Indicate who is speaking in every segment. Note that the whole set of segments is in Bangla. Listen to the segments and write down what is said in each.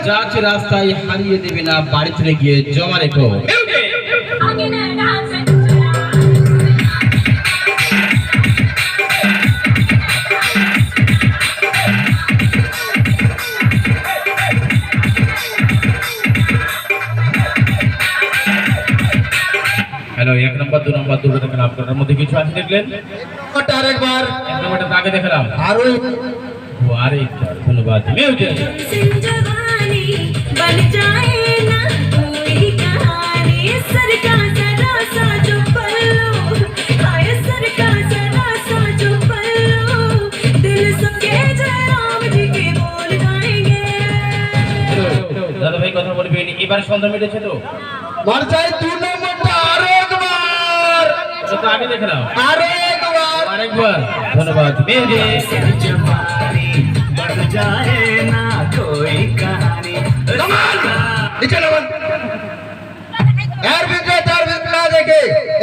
Speaker 1: যাচ্ছে রাস্তায় হারিয়ে দেবে না, বাড়ি চলে গিয়ে জমা রেখো। হ্যালো, 1 নম্বর 2 নম্বর দুটো দেখলাম, আপনার মধ্যে কিছু আছে দেখলেন?
Speaker 2: আরেকবার
Speaker 1: 1 নম্বরটা আগে দেখলাম,
Speaker 2: আরো
Speaker 1: আরেকবার। ধন্যবাদ। মিউজিক। দাদা ভাই কথা বলবেন, এবার সন্ধ্যা মিটেছে তো?
Speaker 2: মার চাই 2 নম্বরটা আরেকবার,
Speaker 1: এটা তো আগে দেখলাম,
Speaker 2: আরেকবার।
Speaker 1: ধন্যবাদ। মিউজিক।
Speaker 2: নিচে নামান। এর ভিতরে তার ভিতরে না দেখে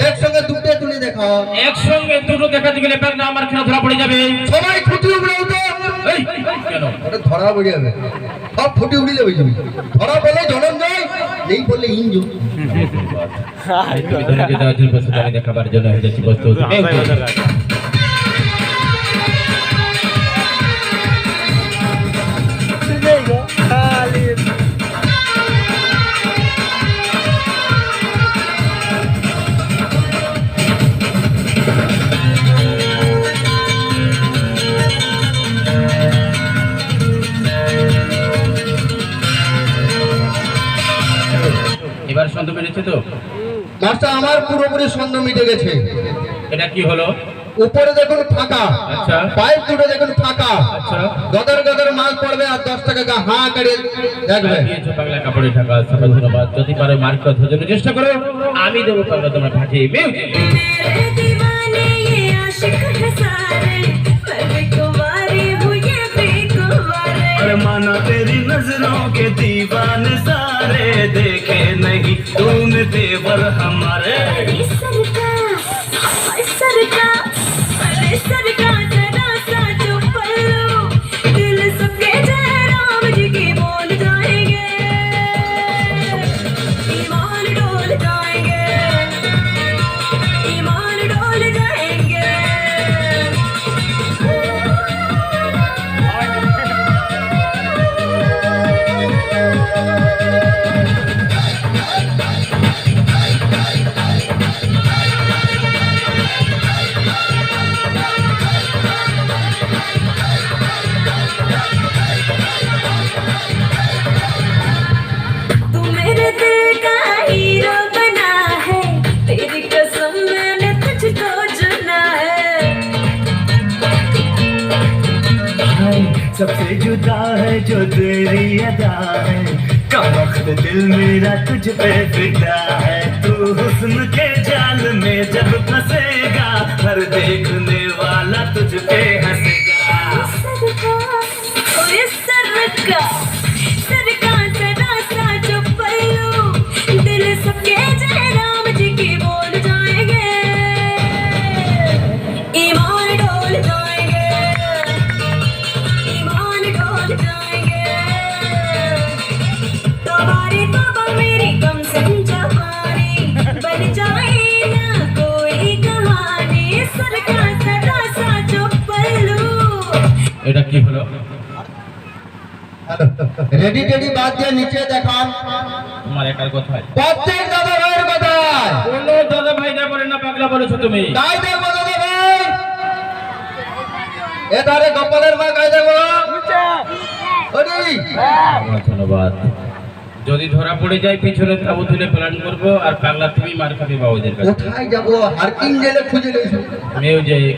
Speaker 2: একসঙ্গে দুটো তুলে দেখাও।
Speaker 1: একসঙ্গে দুটো দেখাতে গেলে ব্যাগ না আমার কেন ধরা পড়ে যাবে?
Speaker 2: সবাই ফুটি উড়ে উঠো।
Speaker 1: এই, কেন?
Speaker 2: ওটা ধরা পড়ে যাবে, সব ফুটি উড়ে যাবে। তুমি ধরা বলে জনম যায়, নেই বললে ইঞ্জু।
Speaker 1: তুমি ধরে যেতে হচ্ছে বসে আমি দেখাবার জন্য হয়ে যাচ্ছি বস্তু। এবার সন্ধ্যা মিটেছে তো?
Speaker 2: মাস্টার আমার পুরোপুরি সন্ধ্যা মিটে গেছে।
Speaker 1: এটা কি হলো?
Speaker 2: উপরে দেখুন ফাঁকা,
Speaker 1: আচ্ছা।
Speaker 2: পাইপ দুটো দেখুন ফাঁকা,
Speaker 1: আচ্ছা।
Speaker 2: গদর গদর মাল পড়বে আর 10 টাকা হাঁ করে দেখবে।
Speaker 1: দিয়েছো পাগলা কাপড়ে ঢাকা, সবাই ধন্যবাদ। যদি পারো মার্কেট ধরে চেষ্টা করো, আমি দেবো পাগলা তোমরা পাঠিয়ে। মিউজিক।
Speaker 3: माना तेरी नजरों के दीवाने सारे, देखे नहीं तूने तेवर हमारे। सबसे जुदा है जो तेरी अदा है, कम वक्त दिल मेरा तुझ पे फिदा है। तू हुस्न के जाल में जब फंसेगा, हर देखने वाला तुझ पे हंसेगा।
Speaker 1: এটা কি হলো?
Speaker 2: রেডি টেডি বাদ দিয়ে নিচে দেখান।
Speaker 1: তোমার একার কথায়
Speaker 2: প্রত্যেক দাদা ভাইয়ের কথায়।
Speaker 1: বলো দাদা ভাই না বলে না পাগলা বলেছো তুমি?
Speaker 2: তাই দেখবো দাদা ভাই, এধারে গোপালের মা গাই দেখবো।
Speaker 1: ধন্যবাদ। যদি ধরা পড়ে যায় পিছনে তাবু তুলে প্ল্যান করবো, আর পাগলা তুমি মার খাবে বাবুদের কাছে।
Speaker 2: কোথায় যাবো? হারকিং জেলে খুঁজে লইছো।
Speaker 1: মিউজিক।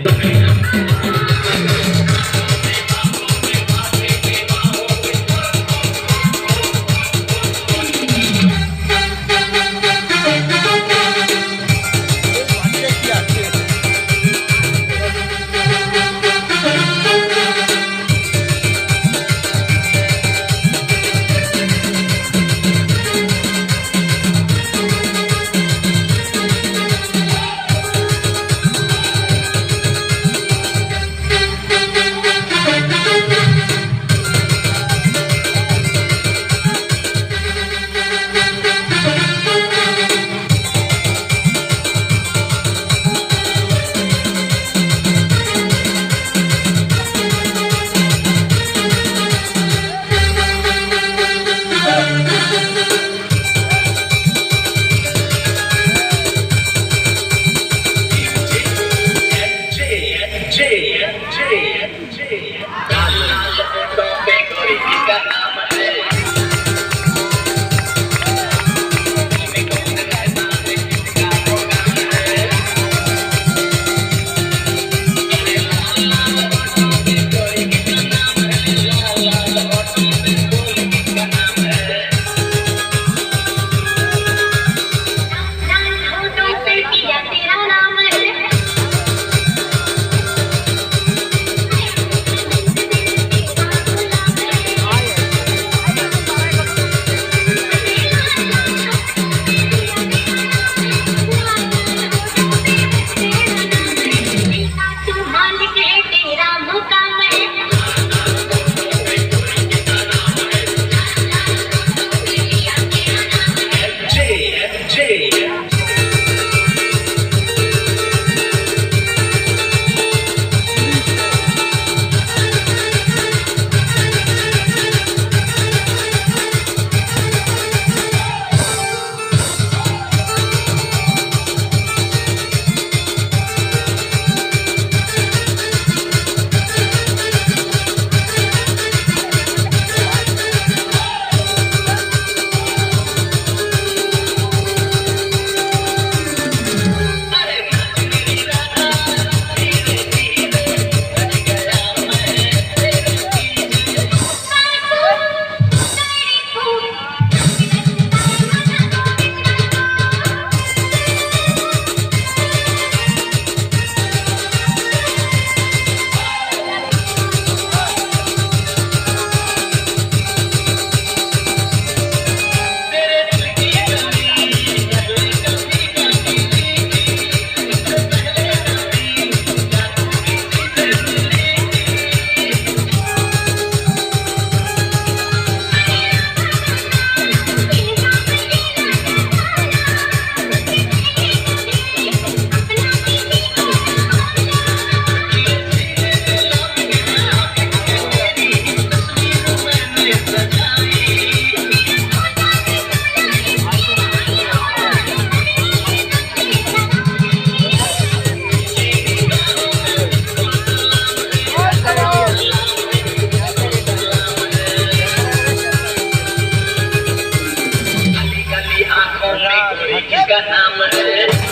Speaker 3: का नाम है।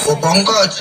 Speaker 2: ও পঙ্কজ